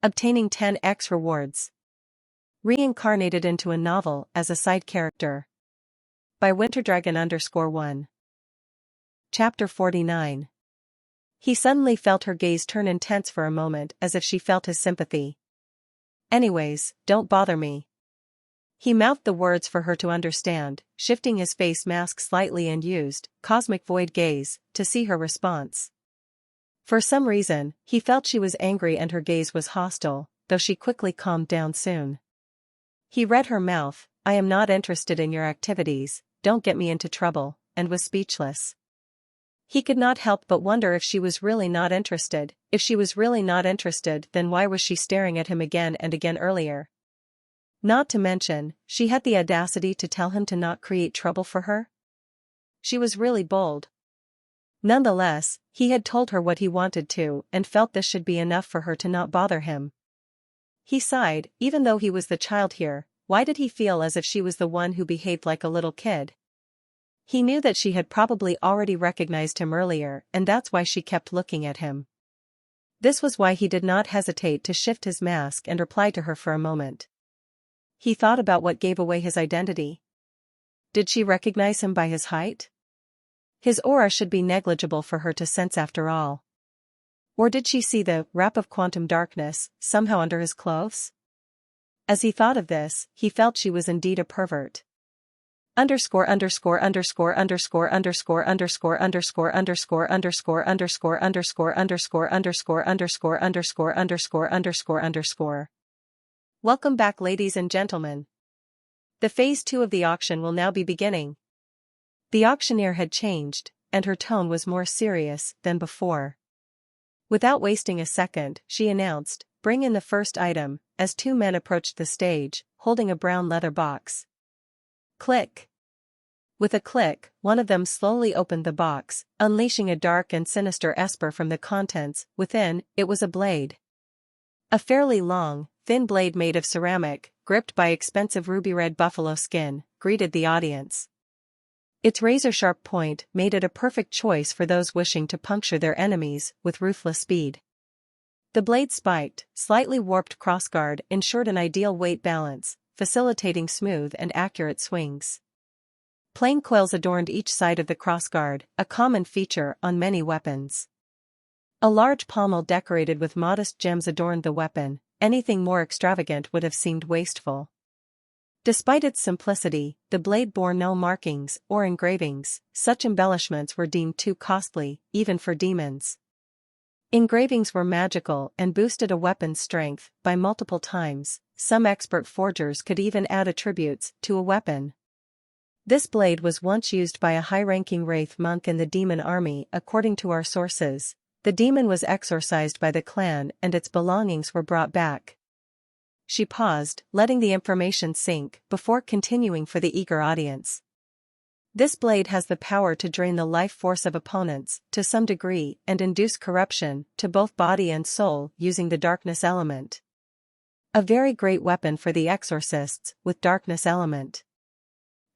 Obtaining 10x rewards. Reincarnated into a novel as a side character. By winterdragon_1. Chapter 49. He suddenly felt her gaze turn intense for a moment, as if she felt his sympathy. Anyways, don't bother me. He mouthed the words for her to understand, shifting his face mask slightly and used cosmic void gaze to see her response. For some reason, he felt she was angry and her gaze was hostile, though she quickly calmed down soon. He read her mouth, "I am not interested in your activities, don't get me into trouble," and was speechless. He could not help but wonder if she was really not interested. If she was really not interested, then why was she staring at him again and again earlier? Not to mention, she had the audacity to tell him to not create trouble for her? She was really bold. Nonetheless, he had told her what he wanted to and felt this should be enough for her to not bother him. He sighed, even though he was the child here, why did he feel as if she was the one who behaved like a little kid? He knew that she had probably already recognized him earlier, and that's why she kept looking at him. This was why he did not hesitate to shift his mask and reply to her for a moment. He thought about what gave away his identity. Did she recognize him by his height? His aura should be negligible for her to sense after all. Or did she see the wrap of quantum darkness somehow under his clothes? As he thought of this, he felt she was indeed a pervert. Underscore underscore underscore underscore underscore underscore underscore underscore underscore underscore underscore underscore underscore underscore underscore underscore underscore underscore. Welcome back, ladies and gentlemen. The phase 2 of the auction will now be beginning. The auctioneer had changed, and her tone was more serious than before. Without wasting a second, she announced, "Bring in the first item," as two men approached the stage, holding a brown leather box. Click. With a click, one of them slowly opened the box, unleashing a dark and sinister esper from the contents. Within, it was a blade. A fairly long, thin blade made of ceramic, gripped by expensive ruby-red buffalo skin, greeted the audience. Its razor-sharp point made it a perfect choice for those wishing to puncture their enemies with ruthless speed. The blade's spiked, slightly warped crossguard ensured an ideal weight balance, facilitating smooth and accurate swings. Plain coils adorned each side of the crossguard, a common feature on many weapons. A large pommel decorated with modest gems adorned the weapon. Anything more extravagant would have seemed wasteful. Despite its simplicity, the blade bore no markings or engravings. Such embellishments were deemed too costly, even for demons. Engravings were magical and boosted a weapon's strength by multiple times. Some expert forgers could even add attributes to a weapon. This blade was once used by a high-ranking wraith monk in the demon army. According to our sources, the demon was exorcised by the clan and its belongings were brought back. She paused, letting the information sink before continuing for the eager audience. This blade has the power to drain the life force of opponents to some degree and induce corruption to both body and soul using the darkness element. A very great weapon for the exorcists with darkness element.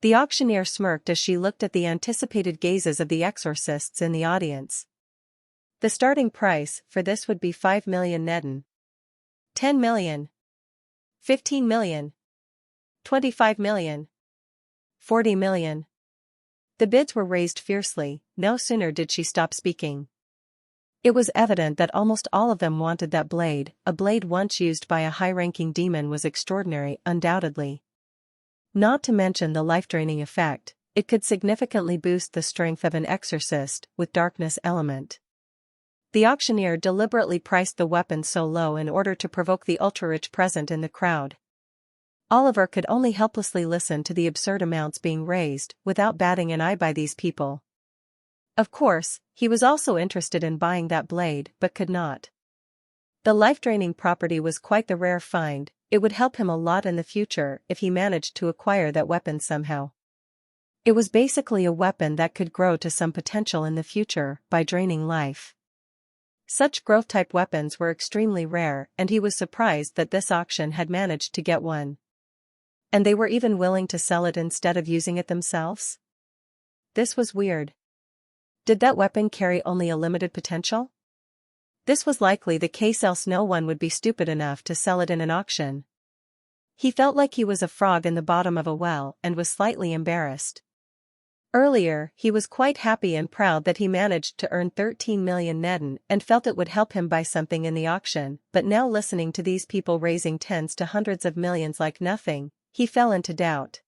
The auctioneer smirked as she looked at the anticipated gazes of the exorcists in the audience. The starting price for this would be 5 million Neden. 10 million. 15 million. 25 million. 40 million. The bids were raised fiercely. No sooner did she stop speaking. It was evident that almost all of them wanted that blade. A blade once used by a high-ranking demon was extraordinary, undoubtedly. Not to mention the life-draining effect, it could significantly boost the strength of an exorcist with darkness element. The auctioneer deliberately priced the weapon so low in order to provoke the ultra-rich present in the crowd. Oliver could only helplessly listen to the absurd amounts being raised without batting an eye by these people. Of course, he was also interested in buying that blade but could not. The life-draining property was quite the rare find. It would help him a lot in the future if he managed to acquire that weapon somehow. It was basically a weapon that could grow to some potential in the future by draining life. Such growth-type weapons were extremely rare, and he was surprised that this auction had managed to get one. And they were even willing to sell it instead of using it themselves? This was weird. Did that weapon carry only a limited potential? This was likely the case, else no one would be stupid enough to sell it in an auction. He felt like he was a frog in the bottom of a well and was slightly embarrassed. Earlier, he was quite happy and proud that he managed to earn 13 million Neden and felt it would help him buy something in the auction, but now listening to these people raising tens to hundreds of millions like nothing, he fell into doubt.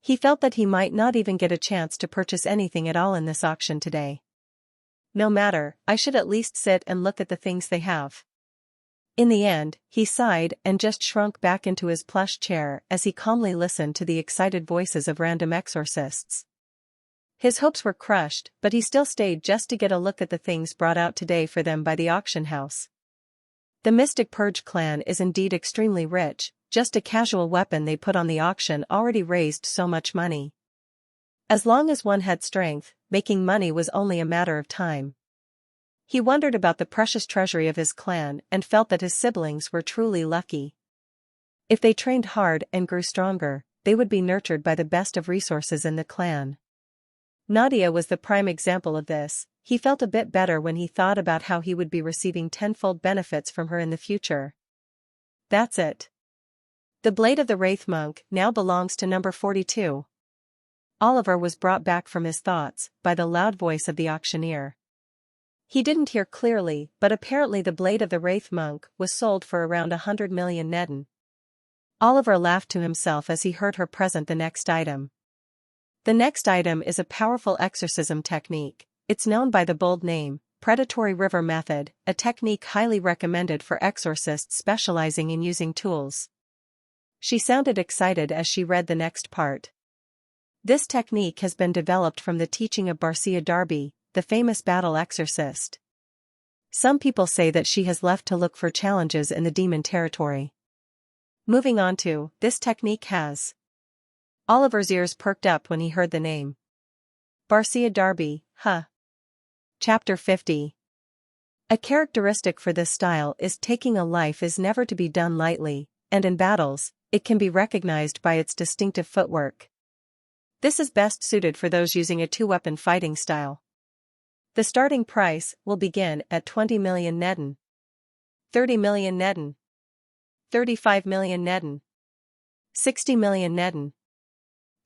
He felt that he might not even get a chance to purchase anything at all in this auction today. No matter, I should at least sit and look at the things they have. In the end, he sighed and just shrunk back into his plush chair as he calmly listened to the excited voices of random exorcists. His hopes were crushed, but he still stayed just to get a look at the things brought out today for them by the auction house. The Mystic Purge clan is indeed extremely rich, just a casual weapon they put on the auction already raised so much money. As long as one had strength, making money was only a matter of time. He wondered about the precious treasury of his clan and felt that his siblings were truly lucky. If they trained hard and grew stronger, they would be nurtured by the best of resources in the clan. Nadia was the prime example of this. He felt a bit better when he thought about how he would be receiving tenfold benefits from her in the future. That's it. The blade of the Wraith monk now belongs to number 42. Oliver was brought back from his thoughts by the loud voice of the auctioneer. He didn't hear clearly, but apparently the blade of the Wraith monk was sold for around 100 million Neden. Oliver laughed to himself as he heard her present the next item. The next item is a powerful exorcism technique. It's known by the bold name, Predatory River Method, a technique highly recommended for exorcists specializing in using tools. She sounded excited as she read the next part. This technique has been developed from the teaching of Barcia Darby, the famous battle exorcist. Some people say that she has left to look for challenges in the demon territory. Moving on to, this technique has. Oliver's ears perked up when he heard the name. Barcia Darby, huh? Chapter 50. A characteristic for this style is taking a life is never to be done lightly, and in battles, it can be recognized by its distinctive footwork. This is best suited for those using a two-weapon fighting style. The starting price will begin at 20 million Neden. 30 million Neden. 35 million Neden. 60 million Neden.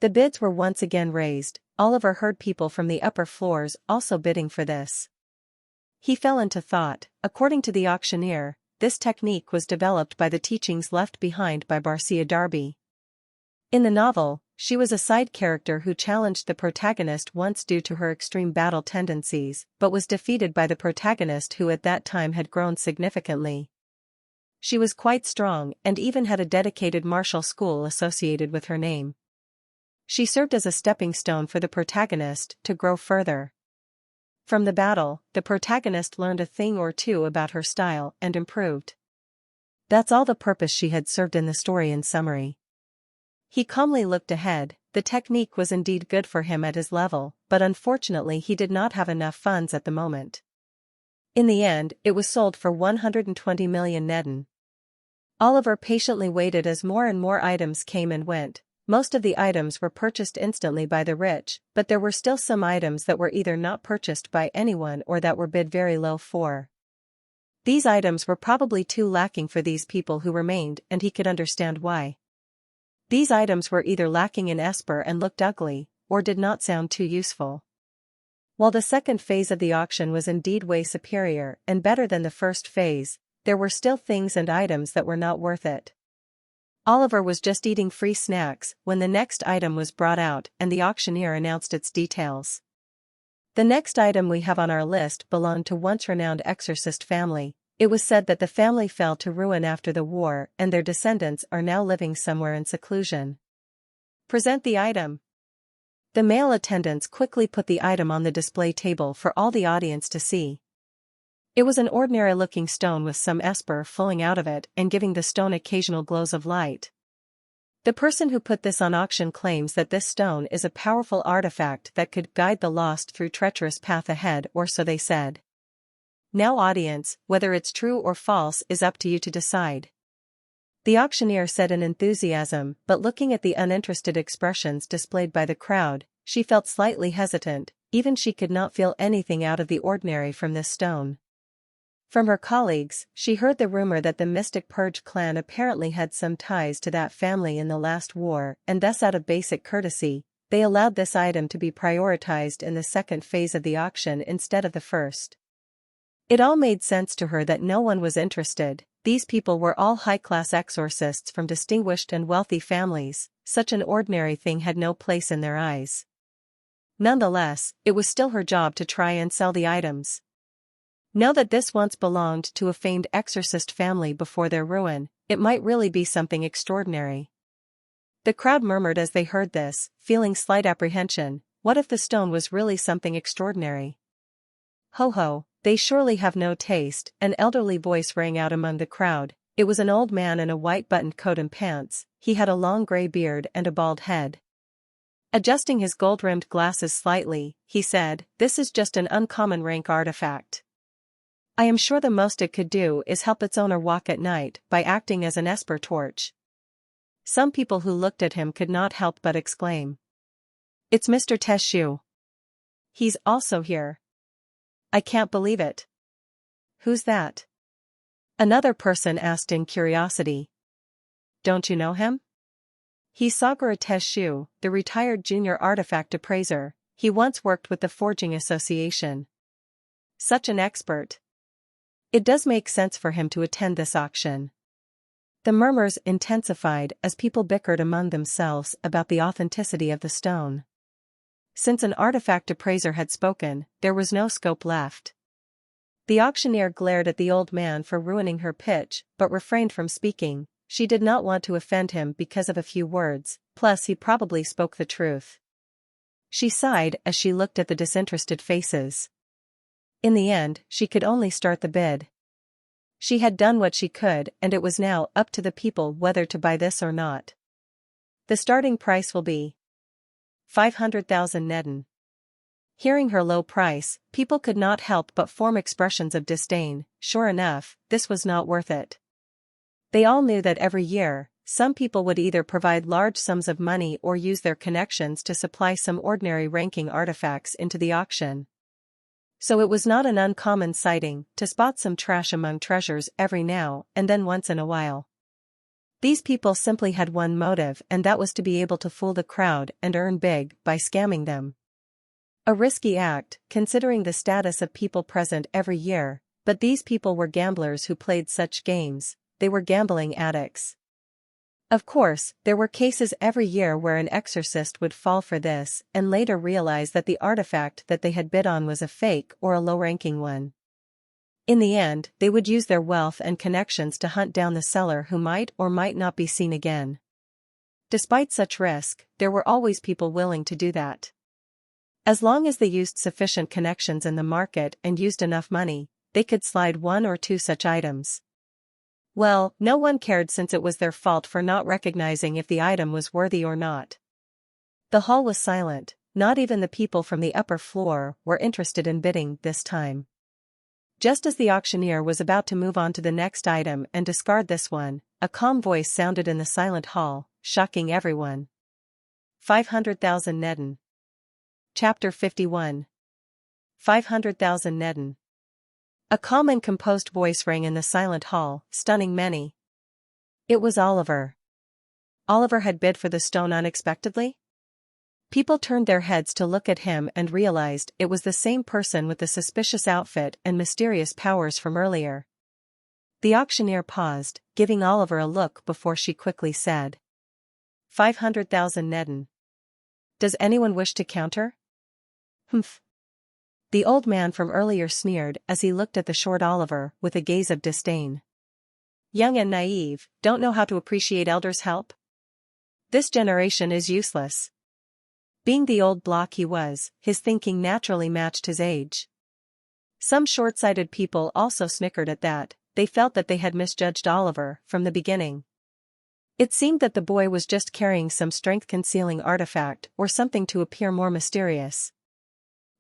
The bids were once again raised. Oliver heard people from the upper floors also bidding for this. He fell into thought. According to the auctioneer, this technique was developed by the teachings left behind by Barcia Darby. In the novel, she was a side character who challenged the protagonist once due to her extreme battle tendencies, but was defeated by the protagonist who at that time had grown significantly. She was quite strong and even had a dedicated martial school associated with her name. She served as a stepping stone for the protagonist to grow further. From the battle, the protagonist learned a thing or two about her style and improved. That's all the purpose she had served in the story in summary. He calmly looked ahead. The technique was indeed good for him at his level, but unfortunately he did not have enough funds at the moment. In the end, it was sold for 120 million Neden. Oliver patiently waited as more and more items came and went. Most of the items were purchased instantly by the rich, but there were still some items that were either not purchased by anyone or that were bid very low for. These items were probably too lacking for these people who remained, and he could understand why. These items were either lacking in esper and looked ugly, or did not sound too useful. While the second phase of the auction was indeed way superior and better than the first phase, there were still things and items that were not worth it. Oliver was just eating free snacks when the next item was brought out and the auctioneer announced its details. The next item we have on our list belonged to once renowned exorcist family. It was said that the family fell to ruin after the war and their descendants are now living somewhere in seclusion. Present the item. The male attendants quickly put the item on the display table for all the audience to see. It was an ordinary-looking stone with some esper flowing out of it and giving the stone occasional glows of light. The person who put this on auction claims that this stone is a powerful artifact that could guide the lost through treacherous path ahead, or so they said. Now audience, whether it's true or false is up to you to decide. The auctioneer said in enthusiasm, but looking at the uninterested expressions displayed by the crowd, she felt slightly hesitant. Even she could not feel anything out of the ordinary from this stone. From her colleagues, she heard the rumor that the Mystic Purge clan apparently had some ties to that family in the last war, and thus out of basic courtesy, they allowed this item to be prioritized in the second phase of the auction instead of the first. It all made sense to her that no one was interested. These people were all high-class exorcists from distinguished and wealthy families. Such an ordinary thing had no place in their eyes. Nonetheless, it was still her job to try and sell the items. Know that this once belonged to a famed exorcist family before their ruin. It might really be something extraordinary. The crowd murmured as they heard this, feeling slight apprehension. What if the stone was really something extraordinary? Ho ho, they surely have no taste, an elderly voice rang out among the crowd. It was an old man in a white buttoned coat and pants. He had a long gray beard and a bald head. Adjusting his gold-rimmed glasses slightly, he said, "This is just an uncommon rank artifact. I am sure the most it could do is help its owner walk at night by acting as an esper torch." Some people who looked at him could not help but exclaim, "It's Mr. Teshu. He's also here. I can't believe it." "Who's that?" another person asked in curiosity. "Don't you know him?" "He's Sagura Teshu, the retired junior artifact appraiser. He once worked with the Forging Association. Such an expert. It does make sense for him to attend this auction." The murmurs intensified as people bickered among themselves about the authenticity of the stone. Since an artifact appraiser had spoken, there was no scope left. The auctioneer glared at the old man for ruining her pitch, but refrained from speaking. She did not want to offend him because of a few words, plus he probably spoke the truth. She sighed as she looked at the disinterested faces. In the end, she could only start the bid. She had done what she could, and it was now up to the people whether to buy this or not. "The starting price will be 500,000 Neden." Hearing her low price, people could not help but form expressions of disdain. Sure enough, this was not worth it. They all knew that every year, some people would either provide large sums of money or use their connections to supply some ordinary ranking artifacts into the auction. So it was not an uncommon sighting to spot some trash among treasures every now and then once in a while. These people simply had one motive, and that was to be able to fool the crowd and earn big by scamming them. A risky act, considering the status of people present every year, but these people were gamblers who played such games. They were gambling addicts. Of course, there were cases every year where an exorcist would fall for this and later realize that the artifact that they had bid on was a fake or a low-ranking one. In the end, they would use their wealth and connections to hunt down the seller who might or might not be seen again. Despite such risk, there were always people willing to do that. As long as they used sufficient connections in the market and used enough money, they could slide one or two such items. Well, no one cared since it was their fault for not recognizing if the item was worthy or not. The hall was silent, not even the people from the upper floor were interested in bidding this time. Just as the auctioneer was about to move on to the next item and discard this one, a calm voice sounded in the silent hall, shocking everyone. 500,000 Neden. Chapter 51. 500,000 Neden. A calm and composed voice rang in the silent hall, stunning many. It was Oliver. Oliver had bid for the stone unexpectedly? People turned their heads to look at him and realized it was the same person with the suspicious outfit and mysterious powers from earlier. The auctioneer paused, giving Oliver a look before she quickly said, 500,000 Neden. Does anyone wish to counter? Humph. The old man from earlier sneered as he looked at the short Oliver with a gaze of disdain. Young and naive, don't know how to appreciate elders' help? This generation is useless. Being the old block he was, his thinking naturally matched his age. Some short-sighted people also snickered at that. They felt that they had misjudged Oliver from the beginning. It seemed that the boy was just carrying some strength-concealing artifact or something to appear more mysterious.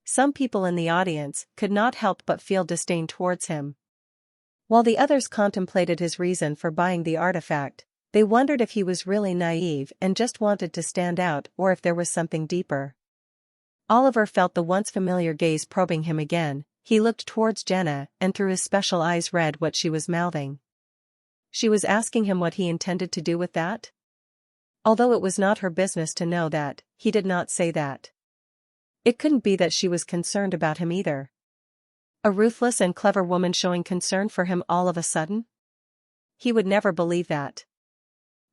Some people in the audience could not help but feel disdain towards him. While the others contemplated his reason for buying the artifact, they wondered if he was really naive and just wanted to stand out or if there was something deeper. Oliver felt the once familiar gaze probing him again. he looked towards Jenna and through his special eyes read what she was mouthing. She was asking him what he intended to do with that? Although it was not her business to know that, he did not say that. It couldn't be that she was concerned about him either. A ruthless and clever woman showing concern for him all of a sudden? He would never believe that.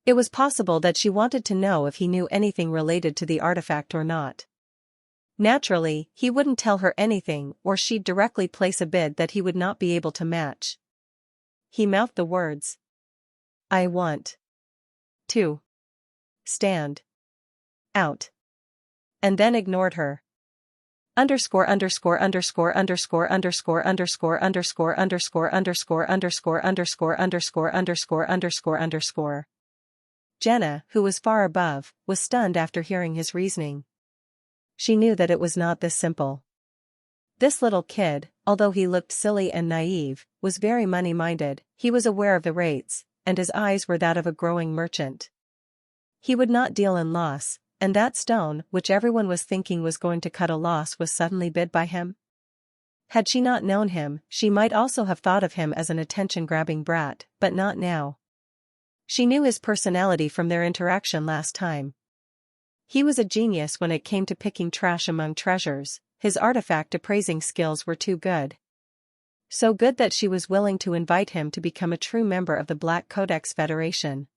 It was possible that she wanted to know if he knew anything related to the artifact or not. Naturally, he wouldn't tell her anything or she'd directly place a bid that he would not be able to match. He mouthed the words. I want to stand out. And then ignored her. Underscore underscore underscore underscore underscore underscore underscore underscore underscore underscore underscore underscore underscore underscore underscore. Jenna, who was far above, was stunned after hearing his reasoning. She knew that it was not this simple. This little kid, although he looked silly and naive, was very money-minded. He was aware of the rates, and his eyes were that of a growing merchant. He would not deal in loss, and that stone, which everyone was thinking was going to cut a loss, was suddenly bid by him. Had she not known him, she might also have thought of him as an attention-grabbing brat, but not now. She knew his personality from their interaction last time. He was a genius when it came to picking trash among treasures. His artifact appraising skills were too good. So good that she was willing to invite him to become a true member of the Black Codex Federation.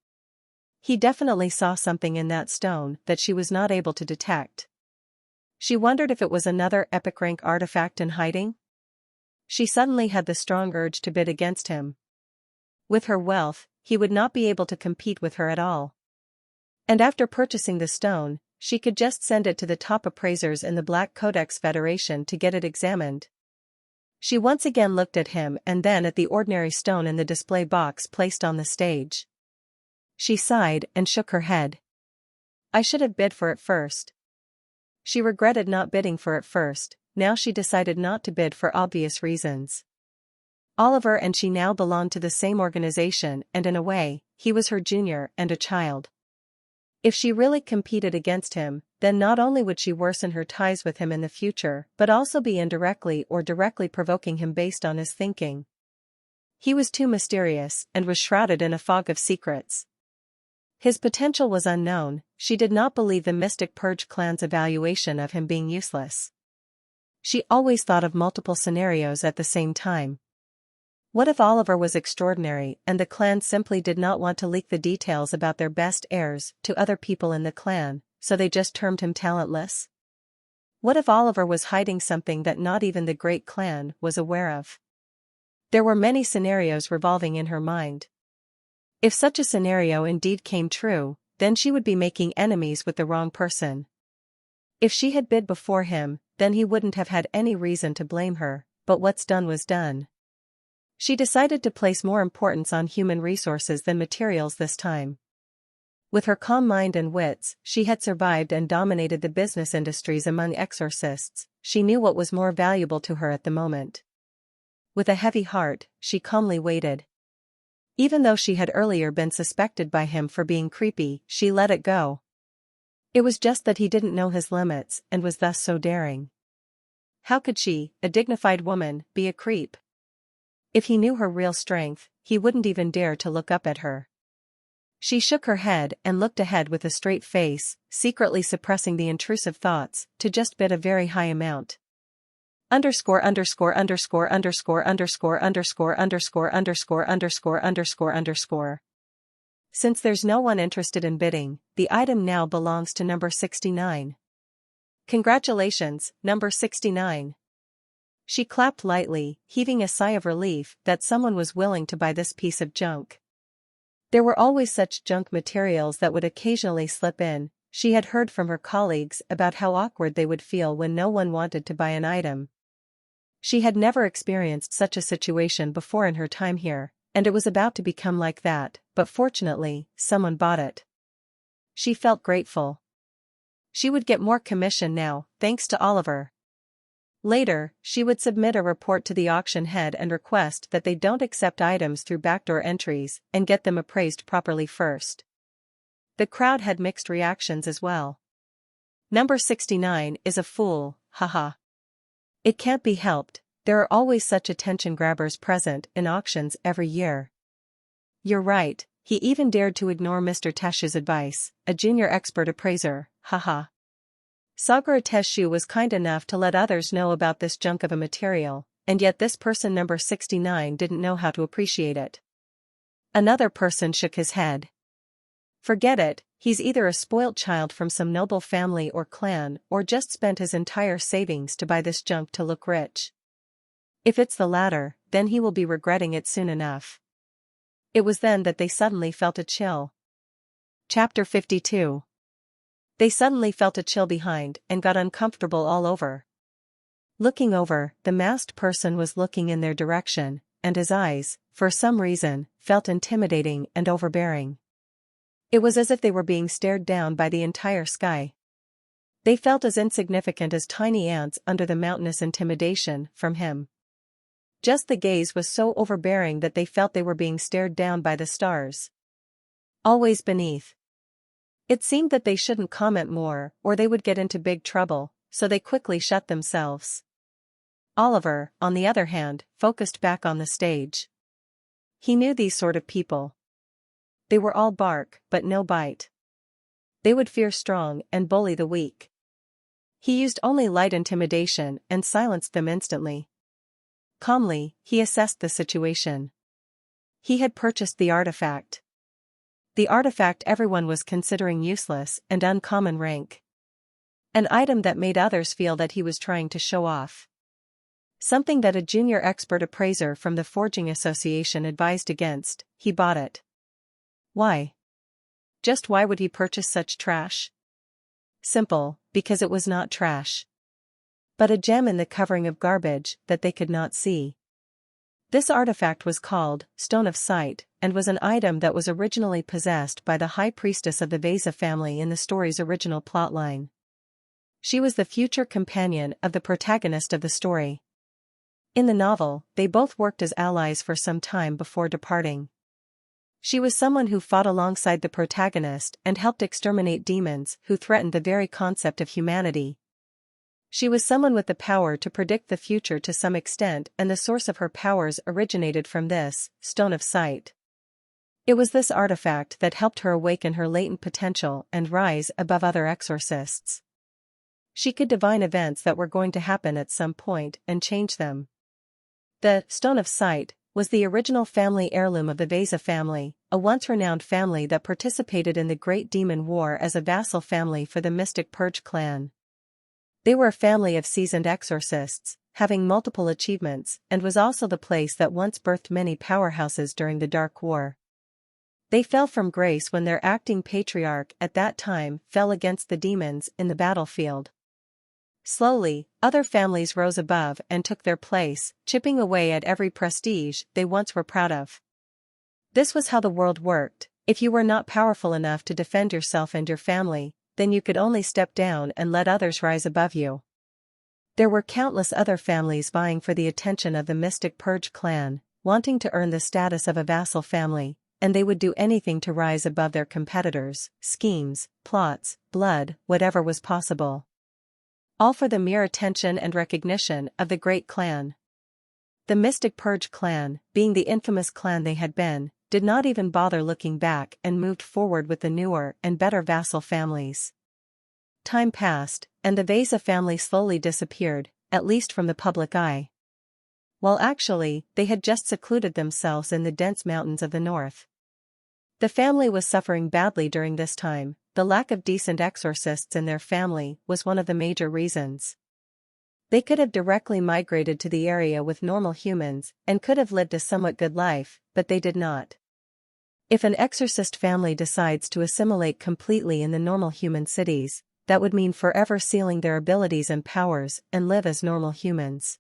He definitely saw something in that stone that she was not able to detect. She wondered if it was another epic rank artifact in hiding. She suddenly had the strong urge to bid against him. With her wealth, he would not be able to compete with her at all. And after purchasing the stone, she could just send it to the top appraisers in the Black Codex Federation to get it examined. She once again looked at him and then at the ordinary stone in the display box placed on the stage. She sighed and shook her head. I should have bid for it first. She regretted not bidding for it first. Now she decided not to bid for obvious reasons. Oliver and she now belonged to the same organization, and in a way, he was her junior and a child. If she really competed against him, then not only would she worsen her ties with him in the future, but also be indirectly or directly provoking him based on his thinking. He was too mysterious and was shrouded in a fog of secrets. His potential was unknown. She did not believe the Mystic Purge clan's evaluation of him being useless. She always thought of multiple scenarios at the same time. What if Oliver was extraordinary and the clan simply did not want to leak the details about their best heirs to other people in the clan, so they just termed him talentless? What if Oliver was hiding something that not even the great clan was aware of? There were many scenarios revolving in her mind. If such a scenario indeed came true, then she would be making enemies with the wrong person. If she had bid before him, then he wouldn't have had any reason to blame her, but what's done was done. She decided to place more importance on human resources than materials this time. With her calm mind and wits, she had survived and dominated the business industries among exorcists. She knew what was more valuable to her at the moment. With a heavy heart, she calmly waited. Even though she had earlier been suspected by him for being creepy, she let it go. It was just that he didn't know his limits and was thus so daring. How could she, a dignified woman, be a creep? If he knew her real strength, he wouldn't even dare to look up at her. She shook her head and looked ahead with a straight face, secretly suppressing the intrusive thoughts, to just bid a very high amount. Underscore underscore underscore underscore underscore underscore underscore underscore underscore underscore underscore. Since there's no one interested in bidding, the item now belongs to number 69. Congratulations, number 69. She clapped lightly, heaving a sigh of relief that someone was willing to buy this piece of junk. There were always such junk materials that would occasionally slip in. She had heard from her colleagues about how awkward they would feel when no one wanted to buy an item. She had never experienced such a situation before in her time here, and it was about to become like that, but fortunately, someone bought it. She felt grateful. She would get more commission now, thanks to Oliver. Later, she would submit a report to the auction head and request that they don't accept items through backdoor entries and get them appraised properly first. The crowd had mixed reactions as well. Number 69 is a fool, haha. It can't be helped, There are always such attention grabbers present in auctions every year. You're right, he even dared to ignore Mr. Tesh's advice, a junior expert appraiser, haha. Sagara Teshu was kind enough to let others know about this junk of a material, and yet this person number 69 didn't know how to appreciate it. Another person shook his head. Forget it, he's either a spoilt child from some noble family or clan or just spent his entire savings to buy this junk to look rich. If it's the latter, then he will be regretting it soon enough. It was then that they suddenly felt a chill. Chapter 52. They suddenly felt a chill behind and got uncomfortable all over. Looking over, the masked person was looking in their direction, and his eyes, for some reason, felt intimidating and overbearing. It was as if they were being stared down by the entire sky. They felt as insignificant as tiny ants under the mountainous intimidation from him. Just the gaze was so overbearing that they felt they were being stared down by the stars. Always beneath. It seemed that they shouldn't comment more or they would get into big trouble, so they quickly shut themselves. Oliver, on the other hand, focused back on the stage. He knew these sort of people. They were all bark, but no bite. They would fear strong and bully the weak. He used only light intimidation and silenced them instantly. Calmly, he assessed the situation. He had purchased the artifact. The artifact everyone was considering useless and uncommon rank. An item that made others feel that he was trying to show off. Something that a junior expert appraiser from the Forging Association advised against. He bought it. Why? Just why would he purchase such trash? Simple, because it was not trash. But a gem in the covering of garbage that they could not see. This artifact was called Stone of Sight and was an item that was originally possessed by the High Priestess of the Vesa family in the story's original plotline. She was the future companion of the protagonist of the story. In the novel, they both worked as allies for some time before departing. She was someone who fought alongside the protagonist and helped exterminate demons who threatened the very concept of humanity. She was someone with the power to predict the future to some extent, and the source of her powers originated from this Stone of Sight. It was this artifact that helped her awaken her latent potential and rise above other exorcists. She could divine events that were going to happen at some point and change them. The Stone of Sight was the original family heirloom of the Vesa family, a once-renowned family that participated in the Great Demon War as a vassal family for the Mystic Purge clan. They were a family of seasoned exorcists, having multiple achievements, and was also the place that once birthed many powerhouses during the Dark War. They fell from grace when their acting patriarch at that time fell against the demons in the battlefield. Slowly, other families rose above and took their place, chipping away at every prestige they once were proud of. This was how the world worked. If you were not powerful enough to defend yourself and your family, then you could only step down and let others rise above you. There were countless other families vying for the attention of the Mystic Purge clan, wanting to earn the status of a vassal family, and they would do anything to rise above their competitors, schemes, plots, blood, whatever was possible. All for the mere attention and recognition of the great clan. The Mystic Purge clan, being the infamous clan they had been, did not even bother looking back and moved forward with the newer and better vassal families. Time passed, and the Vesa family slowly disappeared, at least from the public eye. While actually, they had just secluded themselves in the dense mountains of the north. The family was suffering badly during this time. The lack of decent exorcists in their family was one of the major reasons. They could have directly migrated to the area with normal humans and could have lived a somewhat good life, but they did not. If an exorcist family decides to assimilate completely in the normal human cities, that would mean forever sealing their abilities and powers and live as normal humans.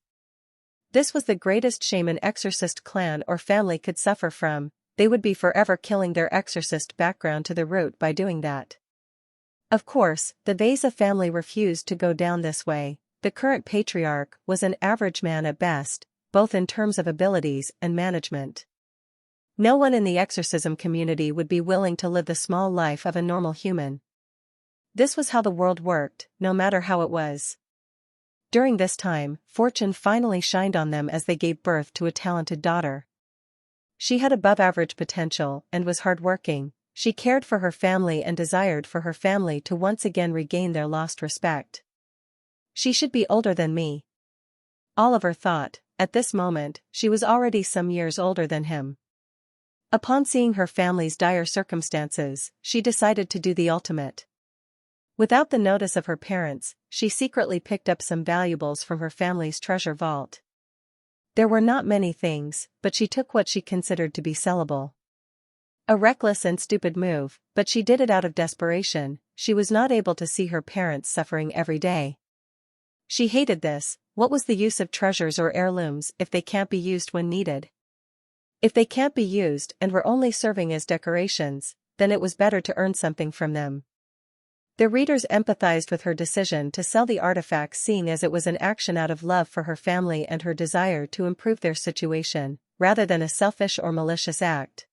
This was the greatest shame an exorcist clan or family could suffer from. They would be forever killing their exorcist background to the root by doing that. Of course, the Vesa family refused to go down this way. The current patriarch was an average man at best, both in terms of abilities and management. No one in the exorcism community would be willing to live the small life of a normal human. This was how the world worked, no matter how it was. During this time, fortune finally shined on them as they gave birth to a talented daughter. She had above-average potential and was hardworking. She cared for her family and desired for her family to once again regain their lost respect. She should be older than me, Oliver thought. At this moment, she was already some years older than him. Upon seeing her family's dire circumstances, she decided to do the ultimate. Without the notice of her parents, she secretly picked up some valuables from her family's treasure vault. There were not many things, but she took what she considered to be sellable. A reckless and stupid move, but she did it out of desperation. She was not able to see her parents suffering every day. She hated this. What was the use of treasures or heirlooms if they can't be used when needed? If they can't be used and were only serving as decorations, then it was better to earn something from them. The readers empathized with her decision to sell the artifacts, seeing as it was an action out of love for her family and her desire to improve their situation, rather than a selfish or malicious act.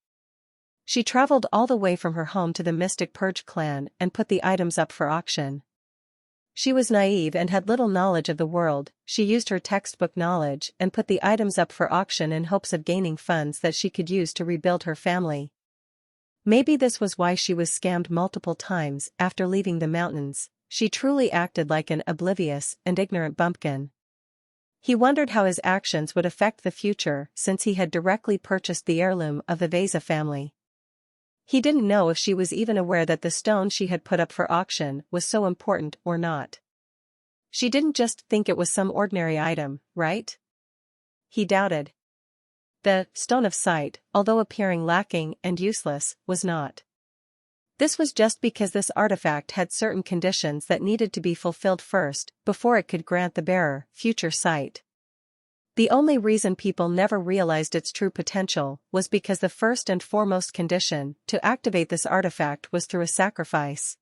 She traveled all the way from her home to the Mystic Purge clan and put the items up for auction. She was naive and had little knowledge of the world. She used her textbook knowledge and put the items up for auction in hopes of gaining funds that she could use to rebuild her family. Maybe this was why she was scammed multiple times after leaving the mountains. She truly acted like an oblivious and ignorant bumpkin. He wondered how his actions would affect the future since he had directly purchased the heirloom of the Veza family. He didn't know if she was even aware that the stone she had put up for auction was so important or not. She didn't just think it was some ordinary item, right? He doubted. The Stone of Sight, although appearing lacking and useless, was not. This was just because this artifact had certain conditions that needed to be fulfilled first, before it could grant the bearer future sight. The only reason people never realized its true potential was because the first and foremost condition to activate this artifact was through a sacrifice.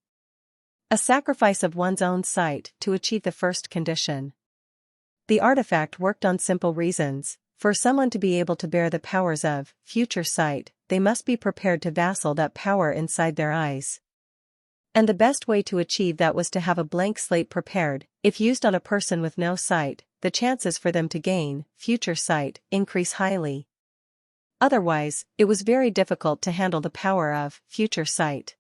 A sacrifice of one's own sight to achieve the first condition. The artifact worked on simple reasons. For someone to be able to bear the powers of future sight, they must be prepared to vassal that power inside their eyes. And the best way to achieve that was to have a blank slate prepared. If used on a person with no sight, the chances for them to gain future sight increase highly. Otherwise, it was very difficult to handle the power of future sight.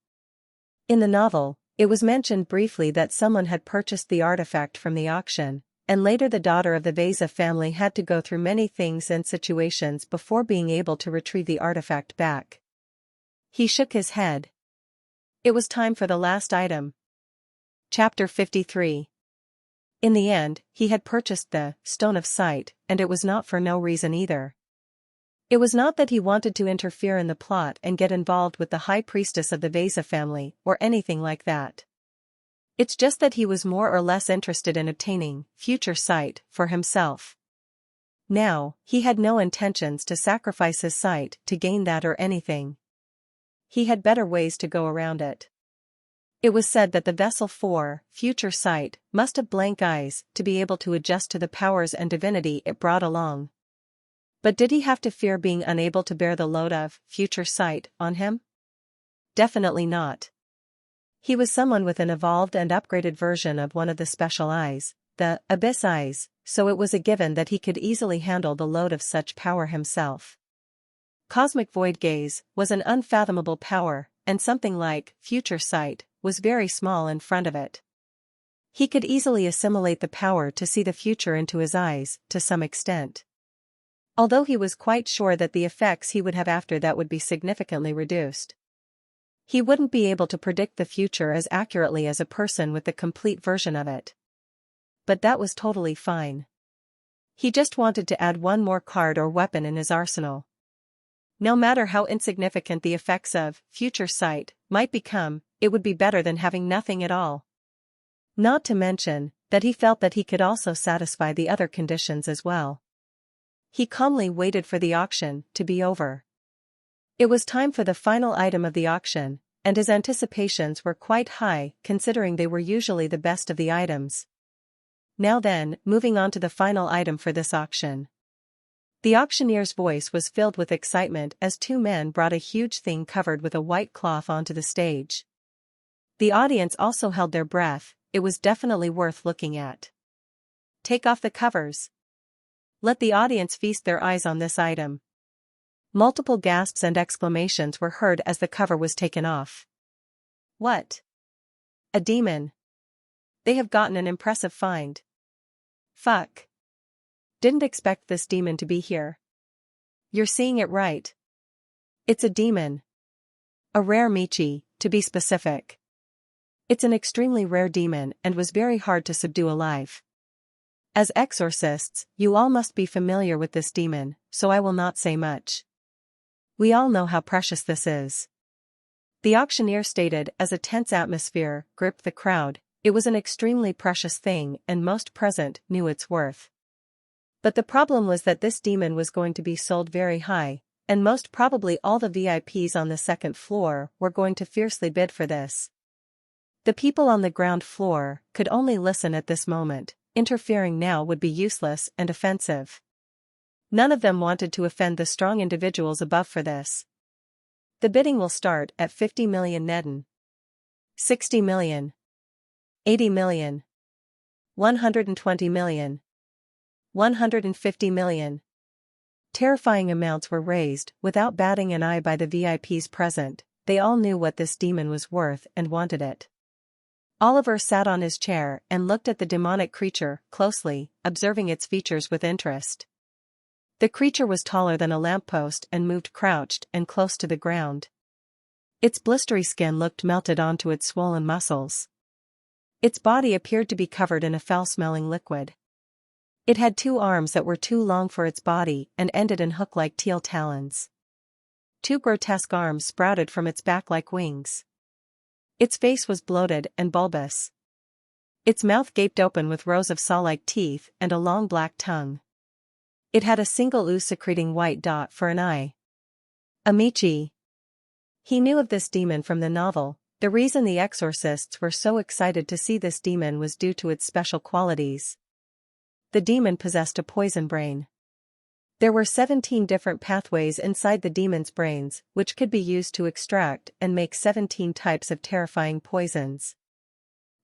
In the novel, it was mentioned briefly that someone had purchased the artifact from the auction, and later the daughter of the Veza family had to go through many things and situations before being able to retrieve the artifact back. He shook his head. It was time for the last item. Chapter 53. In the end, he had purchased the Stone of Sight, and it was not for no reason either. It was not that he wanted to interfere in the plot and get involved with the high priestess of the Veza family, or anything like that. It's just that he was more or less interested in obtaining future sight for himself. Now, he had no intentions to sacrifice his sight to gain that or anything. He had better ways to go around it. It was said that the vessel for future sight must have blank eyes to be able to adjust to the powers and divinity it brought along. But did he have to fear being unable to bear the load of future sight on him? Definitely not. He was someone with an evolved and upgraded version of one of the special eyes, the abyss eyes, so it was a given that he could easily handle the load of such power himself. Cosmic void gaze was an unfathomable power, and something like future sight was very small in front of it. He could easily assimilate the power to see the future into his eyes, to some extent. Although he was quite sure that the effects he would have after that would be significantly reduced. He wouldn't be able to predict the future as accurately as a person with the complete version of it. But that was totally fine. He just wanted to add one more card or weapon in his arsenal. No matter how insignificant the effects of future sight might become, it would be better than having nothing at all. Not to mention that he felt that he could also satisfy the other conditions as well. He calmly waited for the auction to be over. It was time for the final item of the auction, and his anticipations were quite high considering they were usually the best of the items. Now then, moving on to the final item for this auction. The auctioneer's voice was filled with excitement as two men brought a huge thing covered with a white cloth onto the stage. The audience also held their breath. It was definitely worth looking at. Take off the covers. Let the audience feast their eyes on this item. Multiple gasps and exclamations were heard as the cover was taken off. What? A demon. They have gotten an impressive find. Fuck. Didn't expect this demon to be here. You're seeing it right. It's a demon. A rare Michi, to be specific. It's an extremely rare demon and was very hard to subdue alive. As exorcists, you all must be familiar with this demon, so I will not say much. We all know how precious this is. The auctioneer stated as a tense atmosphere gripped the crowd. It was an extremely precious thing and most present knew its worth. But the problem was that this demon was going to be sold very high, and most probably all the VIPs on the second floor were going to fiercely bid for this. The people on the ground floor could only listen at this moment. Interfering now would be useless and offensive. None of them wanted to offend the strong individuals above for this. The bidding will start at 50 million Neden. 60 million. 80 million. 120 million. 150 million. Terrifying amounts were raised without batting an eye by the VIPs present. They all knew what this demon was worth and wanted it. Oliver sat on his chair and looked at the demonic creature closely, observing its features with interest. The creature was taller than a lamppost and moved crouched and close to the ground. Its blistery skin looked melted onto its swollen muscles. Its body appeared to be covered in a foul-smelling liquid. It had 2 arms that were too long for its body and ended in hook-like teal talons. 2 grotesque arms sprouted from its back like wings. Its face was bloated and bulbous. Its mouth gaped open with rows of saw-like teeth and a long black tongue. It had a single ooze-secreting white dot for an eye. Amici. He knew of this demon from the novel. The reason the exorcists were so excited to see this demon was due to its special qualities. The demon possessed a poison brain. There were 17 different pathways inside the demon's brains, which could be used to extract and make 17 types of terrifying poisons.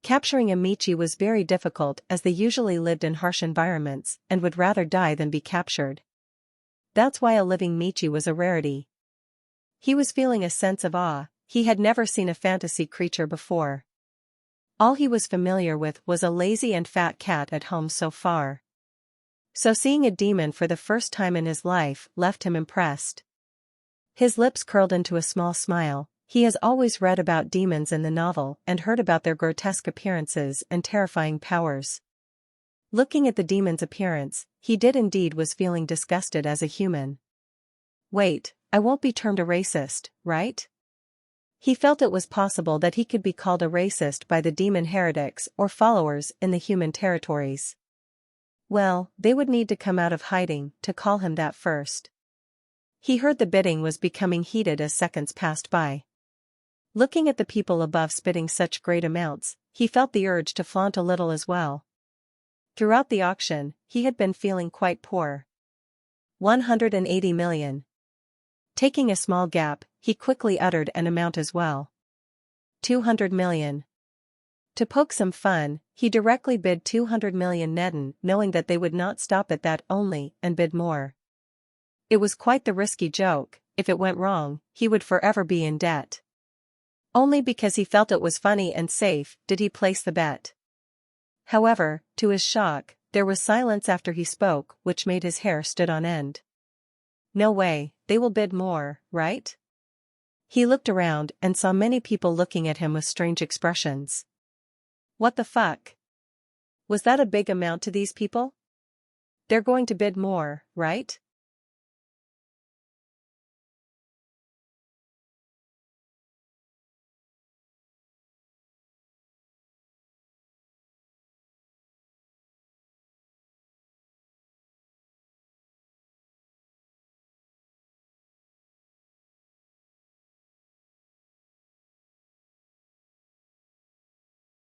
Capturing a Michi was very difficult as they usually lived in harsh environments and would rather die than be captured. That's why a living Michi was a rarity. He was feeling a sense of awe. He had never seen a fantasy creature before. All he was familiar with was a lazy and fat cat at home so far. So seeing a demon for the first time in his life left him impressed. His lips curled into a small smile. He has always read about demons in the novel and heard about their grotesque appearances and terrifying powers. Looking at the demon's appearance, he did indeed was feeling disgusted as a human. Wait, I won't be termed a racist, right? He felt it was possible that he could be called a racist by the demon heretics or followers in the human territories. Well, they would need to come out of hiding to call him that first. He heard the bidding was becoming heated as seconds passed by. Looking at the people above spitting such great amounts, he felt the urge to flaunt a little as well. Throughout the auction, he had been feeling quite poor. 180 million. Taking a small gap, he quickly uttered an amount as well. 200 million. To poke some fun, he directly bid 200 million Neden, knowing that they would not stop at that only and bid more. It was quite the risky joke. If it went wrong, he would forever be in debt. Only because he felt it was funny and safe did he place the bet. However, to his shock, there was silence after he spoke, which made his hair stood on end. No way, they will bid more, right? He looked around and saw many people looking at him with strange expressions. What the fuck? Was that a big amount to these people? They're going to bid more, right?